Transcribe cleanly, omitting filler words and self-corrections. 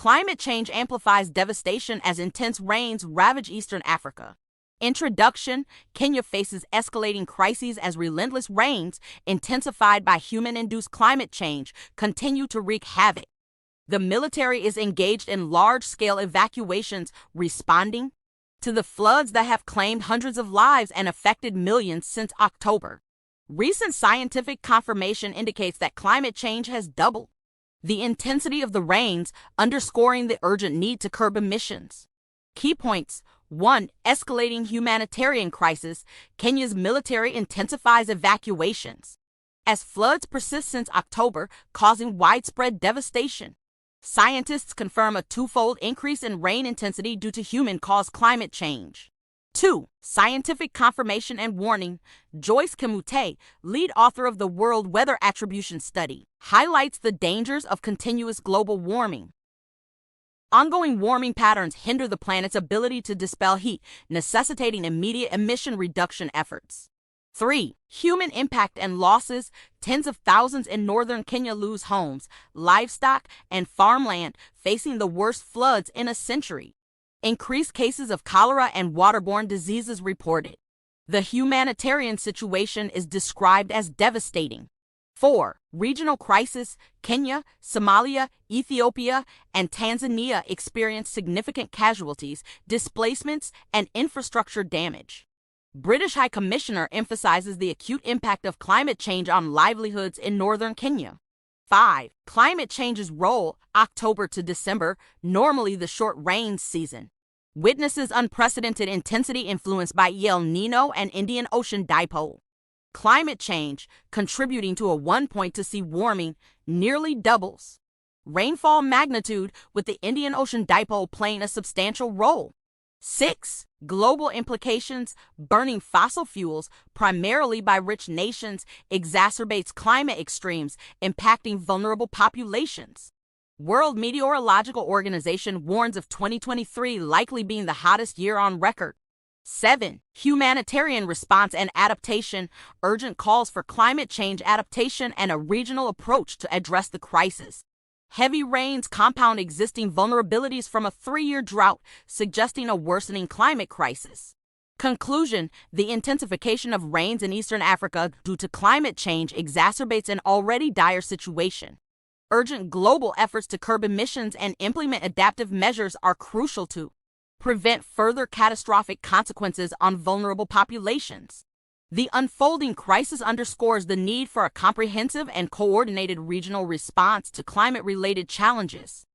Climate change amplifies devastation as intense rains ravage eastern Africa. Introduction: Kenya faces escalating crises as relentless rains, intensified by human-induced climate change, continue to wreak havoc. The military is engaged in large-scale evacuations, responding to the floods that have claimed hundreds of lives and affected millions since October. Recent scientific confirmation indicates that climate change has doubled the intensity of the rains, underscoring the urgent need to curb emissions. Key points: 1. Escalating humanitarian crisis. Kenya's military intensifies evacuations as floods persist since October, causing widespread devastation. Scientists confirm a twofold increase in rain intensity due to human-caused climate change. 2. Scientific confirmation and warning. Joyce Kimute, lead author of the World Weather Attribution Study, highlights the dangers of continuous global warming. Ongoing warming patterns hinder the planet's ability to dispel heat, necessitating immediate emission reduction efforts. 3. Human impact and losses. Tens of thousands in northern Kenya lose homes, livestock, and farmland, facing the worst floods in a century. Increased cases of cholera and waterborne diseases reported. The humanitarian situation is described as devastating. 4. Regional crisis. Kenya, Somalia, Ethiopia, and Tanzania experience significant casualties, displacements, and infrastructure damage. British High Commissioner emphasizes the acute impact of climate change on livelihoods in northern Kenya. 5. Climate change's role. October to December, normally the short rains season, witnesses unprecedented intensity influenced by El Nino and Indian Ocean dipole. Climate change, contributing to a 1.2°C warming, nearly doubles rainfall magnitude, with the Indian Ocean dipole playing a substantial role. 6. Global implications. Burning fossil fuels, primarily by rich nations, exacerbates climate extremes, impacting vulnerable populations. World Meteorological Organization warns of 2023 likely being the hottest year on record. 7. Humanitarian response and adaptation. Urgent calls for climate change adaptation and a regional approach to address the crisis. Heavy rains compound existing vulnerabilities from a 3-year drought, suggesting a worsening climate crisis. Conclusion: the intensification of rains in eastern Africa due to climate change exacerbates an already dire situation. Urgent global efforts to curb emissions and implement adaptive measures are crucial to prevent further catastrophic consequences on vulnerable populations. The unfolding crisis underscores the need for a comprehensive and coordinated regional response to climate-related challenges.